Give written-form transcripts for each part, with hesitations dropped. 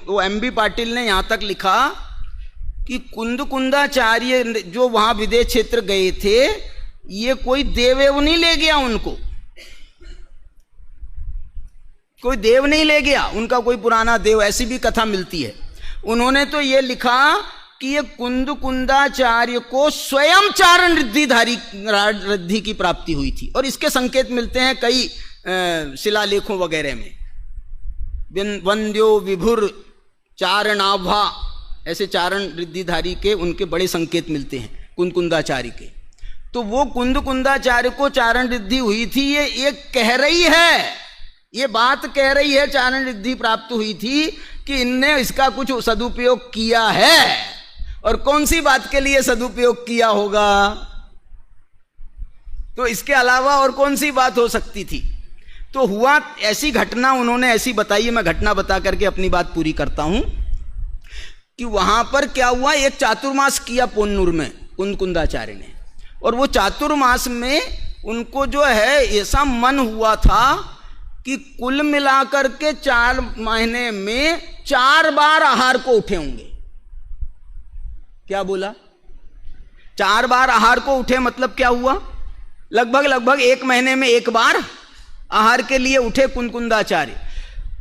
वो एमबी पाटिल ने यहाँ तक लिखा कि कुंदकुंदाचार्य जो वहाँ विदेश क्षेत्र गए थे, ये कोई देवदेव नहीं ले गया उनको, कोई देव नहीं ले गया, उनका कोई पुराना देव, ऐसी भी कथा मिलती है। उन्होंने तो ये लिखा कि ये कुंदकुंदाचार्य को स्वयं चारण रिद्धि की प्राप्ति हुई थी, और इसके संकेत मिलते हैं कई शिलालेखों वगैरह में। वंद्यो विभुर चारणाभा, ऐसे चारण रिद्धिधारी के उनके बड़े संकेत मिलते हैं कुंदकुंदाचार्य के। तो वो कुंदकुंदाचार्य को चारण रिद्धि हुई थी, ये कह रही है, ये बात कह रही है, चारण रिद्धि प्राप्त हुई थी कि इनने इसका कुछ सदुपयोग किया है। और कौन सी बात के लिए सदुपयोग किया होगा? तो इसके अलावा और कौन सी बात हो सकती थी? तो हुआ ऐसी घटना, उन्होंने ऐसी बताई, मैं घटना बता करके अपनी बात पूरी करता हूं कि वहां पर क्या हुआ, एक चातुर्मास किया पोन्नूर में कुंदकुंदाचार्य ने, और वो चातुर्मास में उनको जो है ऐसा मन हुआ था कि कुल मिलाकर के 4 महीने में 4 बार आहार को उठे होंगे। क्या बोला? 4 बार आहार को उठे, मतलब क्या हुआ? लगभग 1 महीने में 1 बार आहार के लिए उठे कुंदकुंदाचार्य।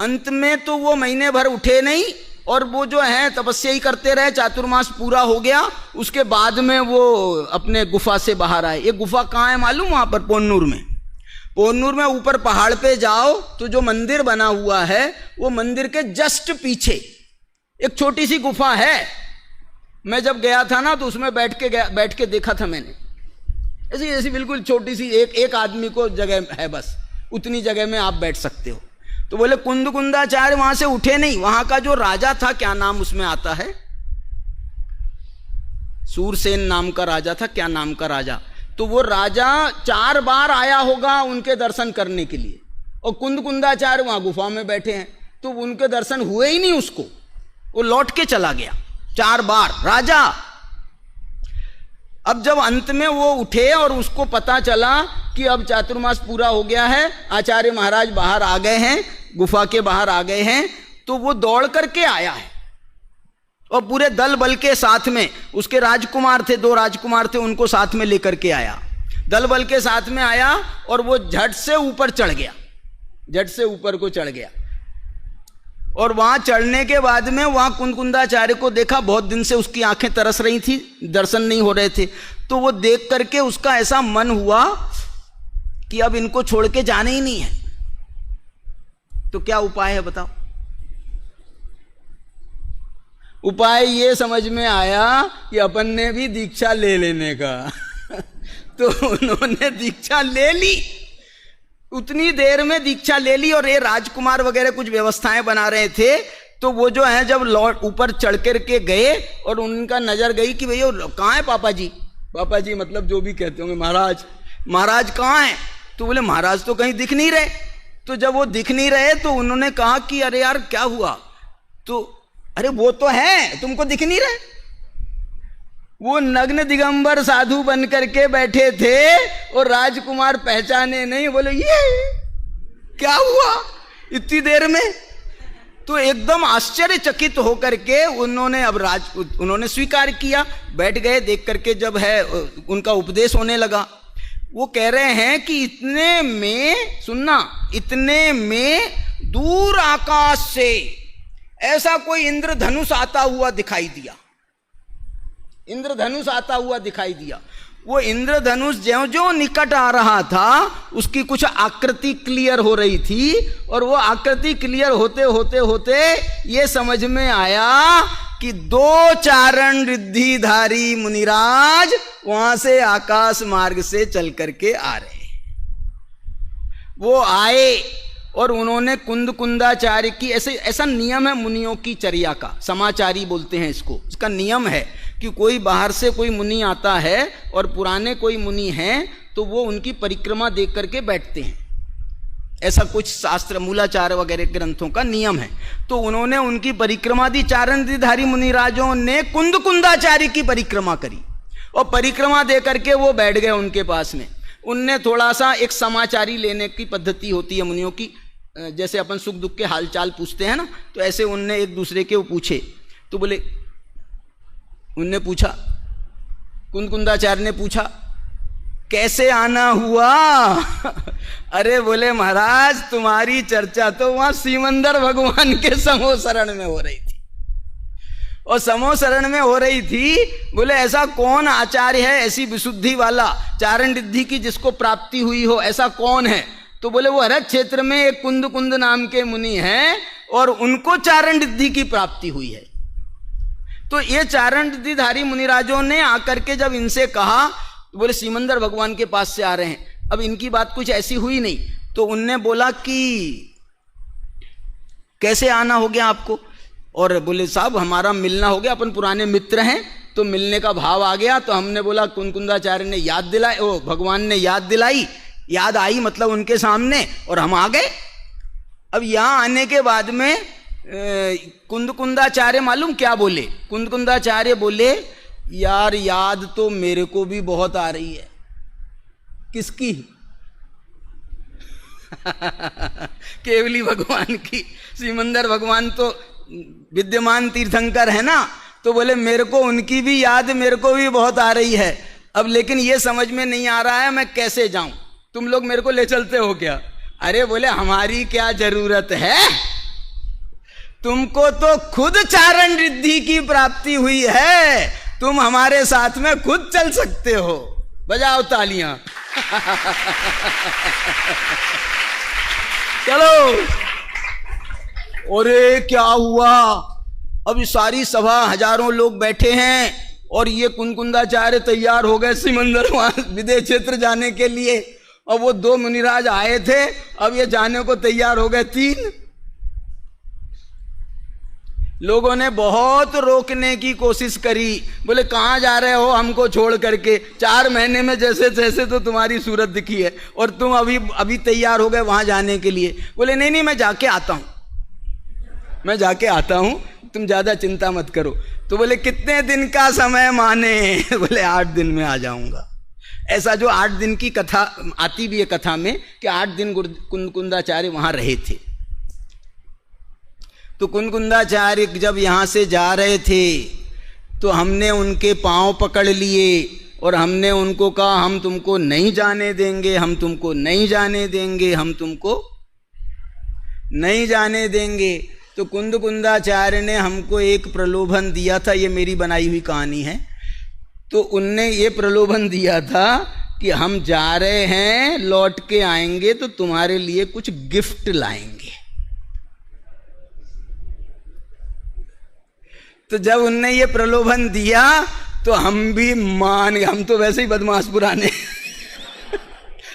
अंत में तो वो महीने भर उठे नहीं, और वो जो है तपस्या ही करते रहे, चातुर्मास पूरा हो गया। उसके बाद में वो अपने गुफा से बाहर आए। ये गुफा कहाँ है मालूम? वहाँ पर पोन्नूर में। पोन्नूर में ऊपर पहाड़ पे जाओ तो जो मंदिर बना हुआ है, वो मंदिर के जस्ट पीछे एक छोटी सी गुफा है। मैं जब गया था ना तो उसमें बैठ के देखा था मैंने, ऐसी बिल्कुल छोटी सी एक आदमी को जगह है, बस उतनी जगह में आप बैठ सकते हो। तो बोले कुंदकुंदाचार्य वहां से उठे नहीं, वहां का जो राजा था, क्या नाम उसमें आता है, सूरसेन नाम का राजा था, क्या नाम का राजा, तो वो राजा 4 बार आया होगा उनके दर्शन करने के लिए, और कुंदकुंदाचार्य वहां गुफा में बैठे हैं, तो उनके दर्शन हुए ही नहीं उसको, वो लौट के चला गया 4 बार राजा। अब जब अंत में वो उठे और उसको पता चला कि अब चातुर्मास पूरा हो गया है, आचार्य महाराज बाहर आ गए हैं, गुफा के बाहर आ गए हैं, तो वो दौड़ करके आया है, और पूरे दल बल के साथ में, उसके राजकुमार थे, 2 राजकुमार थे, उनको साथ में लेकर के आया, दल बल के साथ में आया, और वो झट से ऊपर चढ़ गया, झट से ऊपर को चढ़ गया। और वहां चढ़ने के बाद में वहां कुंदकुंदाचार्य को देखा, बहुत दिन से उसकी आंखें तरस रही थी, दर्शन नहीं हो रहे थे, तो वो देख करके उसका ऐसा मन हुआ कि अब इनको छोड़ के जाना ही नहीं है। तो क्या उपाय है बताओ? उपाय ये समझ में आया कि अपन ने भी दीक्षा ले लेने का। तो उन्होंने दीक्षा ले ली, उतनी देर में दीक्षा ले ली, और ये राजकुमार वगैरह कुछ व्यवस्थाएं बना रहे थे। तो वो जो है जब लौट ऊपर चढ़ कर के गए, और उनका नजर गई कि भैया कहाँ है पापा जी, पापा जी मतलब जो भी कहते होंगे, महाराज, महाराज कहाँ है? तो बोले महाराज तो कहीं दिख नहीं रहे। तो जब वो दिख नहीं रहे तो उन्होंने कहा कि अरे यार क्या हुआ? तो अरे वो तो है, तुमको दिख नहीं रहे। वो नग्न दिगंबर साधु बन करके बैठे थे, और राजकुमार पहचाने नहीं। बोले ये क्या हुआ इतनी देर में? तो एकदम आश्चर्यचकित होकर के उन्होंने उन्होंने स्वीकार किया, बैठ गए। देख करके जब है उनका उपदेश होने लगा, वो कह रहे हैं कि इतने में, सुनना, इतने में दूर आकाश से ऐसा कोई इंद्रधनुष आता हुआ दिखाई दिया, इंद्रधनुष आता हुआ दिखाई दिया। वो इंद्रधनुष ज्यों ज्यों निकट आ रहा था, उसकी कुछ आकृति क्लियर हो रही थी, और वो आकृति क्लियर होते होते होते ये समझ में आया कि 2 चारण रिद्धिधारी मुनिराज वहां से आकाश मार्ग से चल करके आ रहे। वो आए और उन्होंने कुंदकुंदाचार्य की, ऐसा नियम है मुनियों की चर्या का, समाचारी बोलते हैं इसको। इसका नियम है कि कोई बाहर से कोई मुनि आता है और पुराने कोई मुनि हैं तो वो उनकी परिक्रमा देख करके बैठते हैं। ऐसा कुछ शास्त्र, मूलाचार वगैरह ग्रंथों का नियम है। तो उन्होंने उनकी परिक्रमा दी। चारणधारी मुनिराजों ने कुंदकुंदाचार्य की परिक्रमा करी, और परिक्रमा दे करके वो बैठ गए उनके पास में। उनने थोड़ा सा, एक समाचारी लेने की पद्धति होती है मुनियों की, जैसे अपन सुख दुख के हालचाल पूछते हैं ना, तो ऐसे उनने एक दूसरे के वो पूछे। तो बोले, उनने पूछा, कुंदकुंदाचार्य ने पूछा, कैसे आना हुआ? अरे बोले महाराज, तुम्हारी चर्चा तो वहां सीमंदर भगवान के समो शरण में हो रही थी, और समो शरण में हो रही थी। बोले ऐसा कौन आचार्य है, ऐसी विशुद्धि वाला चारण रिद्धि की जिसको प्राप्ति हुई हो, ऐसा कौन है? तो बोले वो हरक क्षेत्र में एक कुंद नाम के मुनि हैं, और उनको चारण रिद्धि की प्राप्ति हुई है। तो ये चारण रिद्धिधारी मुनिराजों ने आकर के जब इनसे कहा, तो बोले सीमंदर भगवान के पास से आ रहे हैं। अब इनकी बात कुछ ऐसी हुई नहीं, तो उनने बोला कि कैसे आना हो गया आपको? और बोले साहब हमारा मिलना हो गया, अपन पुराने मित्र हैं, तो मिलने का भाव आ गया। तो हमने बोला, कुंदकुंदाचार्य ने याद दिलाई, ओ भगवान ने याद दिलाई, याद आई मतलब उनके सामने, और हम आ गए। अब यहाँ आने के बाद में कुंदकुंदाचार्य मालूम क्या बोले? कुंदकुंदाचार्य बोले, यार याद तो मेरे को भी बहुत आ रही है। किसकी? केवली भगवान की। सीमंदर भगवान तो विद्यमान तीर्थंकर है ना, तो बोले मेरे को उनकी भी याद मेरे को भी बहुत आ रही है। अब लेकिन ये समझ में नहीं आ रहा है मैं कैसे जाऊं, तुम लोग मेरे को ले चलते हो क्या? अरे बोले हमारी क्या जरूरत है, तुमको तो खुद चारण रिद्धि की प्राप्ति हुई है, तुम हमारे साथ में खुद चल सकते हो। बजाओ तालियां। चलो। अरे क्या हुआ? अब सारी सभा हजारों लोग बैठे हैं, और ये कुंदकुंदाचार्य तैयार हो गए सिमंदर विदेश क्षेत्र जाने के लिए। और वो 2 मुनिराज आए थे, अब ये जाने को तैयार हो गए 3। लोगों ने बहुत रोकने की कोशिश करी, बोले कहाँ जा रहे हो हमको छोड़ करके? 4 महीने में जैसे जैसे तो तुम्हारी सूरत दिखी है, और तुम अभी तैयार हो गए वहां जाने के लिए। बोले नहीं नहीं, मैं जाके आता हूं, मैं जाके आता हूं, तुम ज्यादा चिंता मत करो। तो बोले कितने दिन का समय माने? बोले 8 दिन में आ जाऊंगा। ऐसा जो 8 दिन की कथा आती भी है कथा में, कि 8 दिन कुंदकुंदाचार्य वहां रहे थे। तो कुंदकुंदाचार्य जब यहाँ से जा रहे थे, तो हमने उनके पांव पकड़ लिए, और हमने उनको कहा हम तुमको नहीं जाने देंगे, हम तुमको नहीं जाने देंगे, हम तुमको नहीं जाने देंगे। तो कुंदकुंदाचार्य ने हमको एक प्रलोभन दिया था, ये मेरी बनाई हुई कहानी है। तो उनने ये प्रलोभन दिया था कि हम जा रहे हैं, लौट के आएंगे तो तुम्हारे लिए कुछ गिफ्ट लाएंगे। तो जब उनने ये प्रलोभन दिया तो हम भी मान गए, हम तो वैसे ही बदमाश पुराने।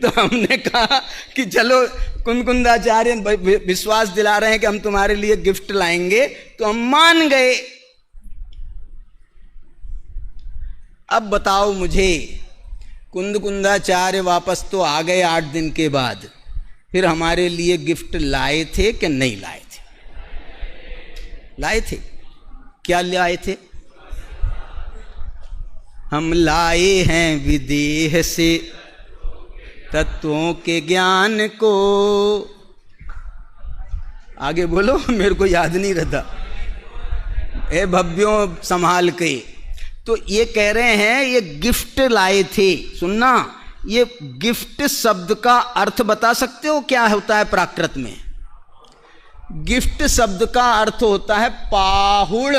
तो हमने कहा कि चलो, कुंदकुंदाचार्य विश्वास दिला रहे हैं कि हम तुम्हारे लिए गिफ्ट लाएंगे, तो हम मान गए। अब बताओ मुझे, कुंदकुंदाचार्य वापस तो आ गए 8 दिन के बाद, फिर हमारे लिए गिफ्ट लाए थे कि नहीं लाए थे? लाए थे। क्या लाए थे? हम लाए हैं विदेह से तत्वों के ज्ञान को। आगे बोलो, मेरे को याद नहीं रहता। ए भव्यों संभाल के। तो ये कह रहे हैं ये गिफ्ट लाए थे। सुनना, ये गिफ्ट शब्द का अर्थ बता सकते हो क्या होता है प्राकृत में? गिफ्ट शब्द का अर्थ होता है पाहुड़।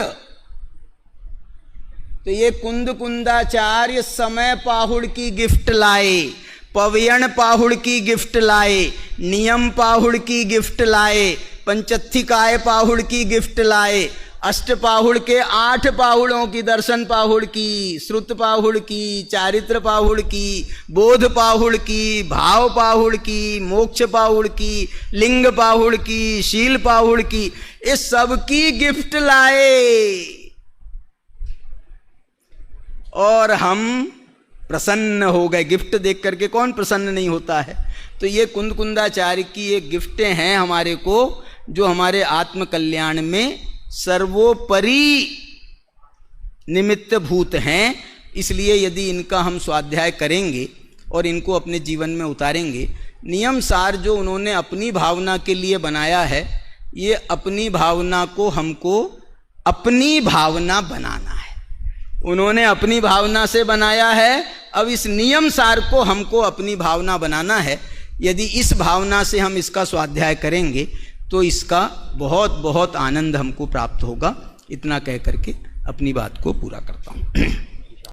तो ये कुंदकुंदाचार्य समय पाहुड़ की गिफ्ट लाए, पवयण पाहुड़ की गिफ्ट लाए, नियम पाहुड़ की गिफ्ट लाए, पंचत्थिकाय पाहुड़ की गिफ्ट लाए, अष्ट पाहुड़ के 8 पाहुड़ों की, दर्शन पाहुड़ की, श्रुत पाहुड़ की, चारित्र पाहुड़ की, बोध पाहुड़ की, भाव पाहुड़ की, मोक्ष पाहुड़ की, लिंग पाहुड़ की, शील पाहुड़ की, इस सब की गिफ्ट लाए। और हम प्रसन्न हो गए। गिफ्ट देख करके कौन प्रसन्न नहीं होता है? तो ये कुंदकुंदाचार्य की ये गिफ्टें हैं हमारे को, जो हमारे आत्म कल्याण में सर्वोपरि निमित्त भूत हैं। इसलिए यदि इनका हम स्वाध्याय करेंगे और इनको अपने जीवन में उतारेंगे नियम सार जो उन्होंने अपनी भावना के लिए बनाया है, ये अपनी भावना को हमको अपनी भावना बनाना है। उन्होंने अपनी भावना से बनाया है, अब इस नियम सार को हमको अपनी भावना बनाना है। यदि इस भावना से हम इसका स्वाध्याय करेंगे तो इसका बहुत बहुत आनंद हमको प्राप्त होगा। इतना कह करके अपनी बात को पूरा करता हूँ।